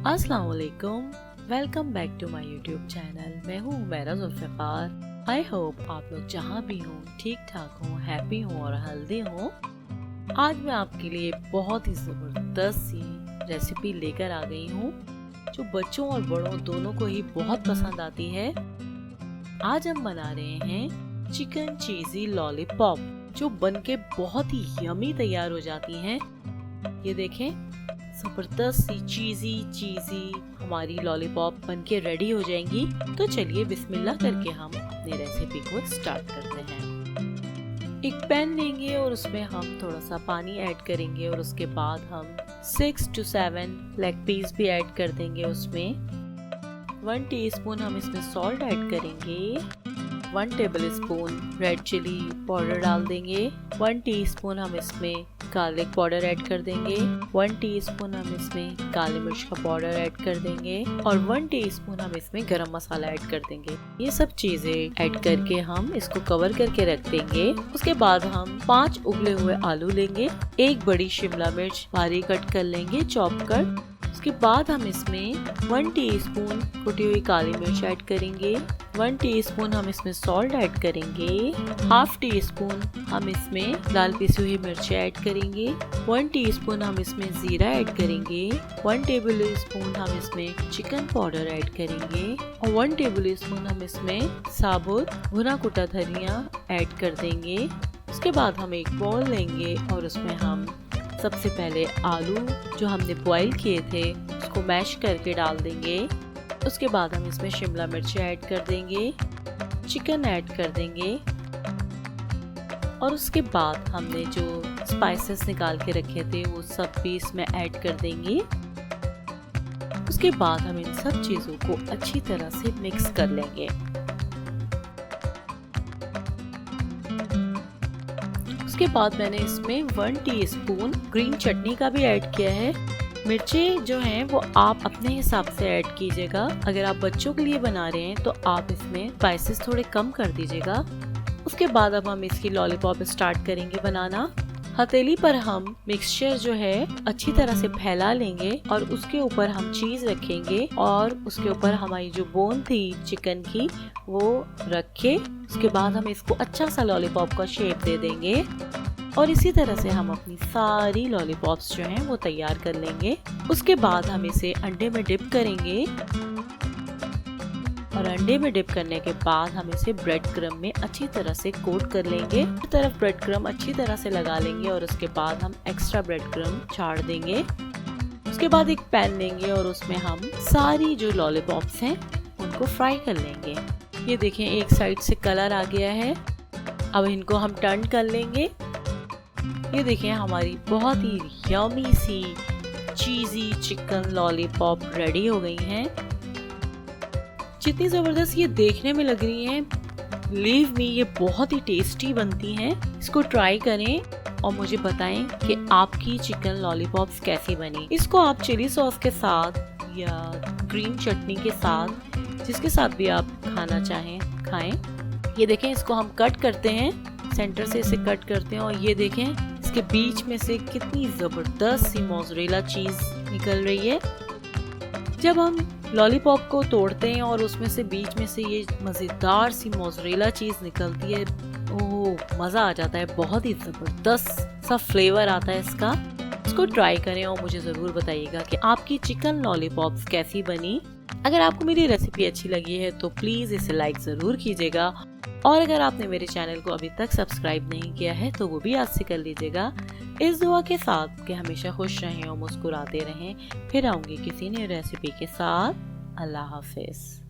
अस्सलाम वालेकुम, welcome back to my YouTube channel. मैं हूँ उमैरा जुल्फ़िकार। आई होप आप लोग जहाँ भी हों ठीक ठाक हों, हैप्पी हों और हेल्दी हों। आज मैं आपके लिए बहुत ही ज़बरदस्त सी रेसिपी लेकर आ गई हूँ जो बच्चों और बड़ों दोनों को ही बहुत पसंद आती है। आज हम बना रहे हैं चिकन चीज़ी लॉलीपॉप जो बनके बहुत ही यमी तैयार हो जाती हैं। ये देखें, जबरदस्त सी चीज़ी हमारी लॉलीपॉप बनके रेडी हो जाएंगी। तो चलिए बिस्मिल्लाह करके हम अपनी रेसिपी को स्टार्ट करते हैं। एक पैन लेंगे और उसमें हम थोड़ा सा पानी ऐड करेंगे और उसके बाद हम 6 to 7 लेग पीस भी ऐड कर देंगे। उसमें 1 टीस्पून हम इसमें सॉल्ट ऐड करेंगे, 1 tablespoon red chili powder डाल देंगे, 1 टीस्पून हम इसमें गार्लिक पाउडर ऐड कर देंगे, 1 टीस्पून हम इसमें काली मिर्च का पाउडर ऐड कर देंगे और 1 टीस्पून हम इसमें गरम मसाला ऐड कर देंगे। ये सब चीजें ऐड करके हम इसको कवर करके रख देंगे। उसके बाद हम 5 उबले हुए आलू लेंगे, 1 बड़ी शिमला मिर्च बारीक कट कर लेंगे चॉप कर। उसके बाद हम इसमें 1 टीस्पून कुटी हुई काली मिर्च ऐड करेंगे, 1 टीस्पून हम इसमें सॉल्ट ऐड करेंगे, हाफ टी स्पून हम इसमें लाल पिसी हुई मिर्ची ऐड करेंगे, 1 टीस्पून हम इसमें जीरा ऐड करेंगे, 1 टेबल स्पून हम इसमें चिकन पाउडर ऐड करेंगे और 1 टेबल स्पून हम इसमें साबुत भुना कुटा धनिया ऐड कर देंगे। उसके बाद हम एक बॉल लेंगे और उसमें हम सबसे पहले आलू जो हमने बॉईल किए थे उसको मैश करके डाल देंगे। उसके बाद हम इसमें शिमला मिर्च ऐड कर देंगे, चिकन ऐड कर देंगे और उसके बाद हमने जो स्पाइसेस निकाल के रखे थे वो सब भी इसमें ऐड कर देंगे। उसके बाद हम इन सब चीजों को अच्छी तरह से मिक्स कर लेंगे। उसके बाद मैंने इसमें 1 टीस्पून ग्रीन चटनी का भी ऐड किया है। मिर्चें जो हैं वो आप अपने हिसाब से ऐड कीजिएगा। अगर आप बच्चों के लिए बना रहे हैं तो आप इसमें स्पाइसेस थोड़े कम कर दीजिएगा। उसके बाद अब हम इसकी लॉलीपॉप स्टार्ट करेंगे बनाना। हथेली पर हम मिक्सचर जो है अच्छी तरह से फैला लेंगे और उसके ऊपर हम चीज रखेंगे और उसके ऊपर हमारी जो बोन थी चिकन की वो रख के उसके बाद हम इसको अच्छा सा लॉलीपॉप का शेप दे देंगे और इसी तरह से हम अपनी सारी लॉलीपॉप्स जो हैं वो तैयार कर लेंगे। उसके बाद हम इसे अंडे में डिप करेंगे और अंडे में डिप करने के बाद हम इसे ब्रेड क्रम में अच्छी तरह से कोट कर लेंगे। हर तरफ ब्रेड क्रम अच्छी तरह से लगा लेंगे और उसके बाद हम एक्स्ट्रा ब्रेड क्रम छाड़ देंगे। उसके बाद एक पैन लेंगे और उसमें हम सारी जो लॉलीपॉप्स हैं उनको फ्राई कर लेंगे। ये देखें, एक साइड से कलर आ गया है। अब इनको हम टर्न कर लेंगे। ये देखें, हमारी बहुत ही यमी सी चीज़ी चिकन लॉलीपॉप रेडी हो गई हैं। जितनी ज़बरदस्त ये देखने में लग रही हैं, बिलीव मी ये बहुत ही टेस्टी बनती हैं। इसको ट्राई करें और मुझे बताएं कि आपकी चिकन लॉलीपॉप्स कैसी बनी। इसको आप चिली सॉस के साथ या ग्रीन चटनी के साथ जिसके साथ भी आप खाना चाहें खाएं। ये देखें, इसको हम कट करते हैं, सेंटर से इसे कट करते हैं और ये देखें इसके बीच में से कितनी ज़बरदस्त सी मोज़रेला चीज़ निकल रही है। जब हम लॉलीपॉप को तोड़ते हैं और उसमें से बीच में से ये मज़ेदार सी मोज़रेला चीज़ निकलती है, ओह मज़ा आ जाता है। बहुत ही ज़बरदस्त सा फ्लेवर आता है इसका। इसको ट्राई करें और मुझे ज़रूर बताइएगा कि आपकी चिकन लॉलीपॉप्स कैसी बनी। अगर आपको मेरी रेसिपी अच्छी लगी है तो प्लीज़ इसे लाइक ज़रूर कीजिएगा और अगर आपने मेरे चैनल को अभी तक सब्सक्राइब नहीं किया है तो वो भी आज से कर लीजिएगा। इस दुआ के साथ कि हमेशा खुश रहें और मुस्कुराते रहें। फिर आऊँगी किसी नई रेसिपी के साथ। अल्लाह हाफिज़।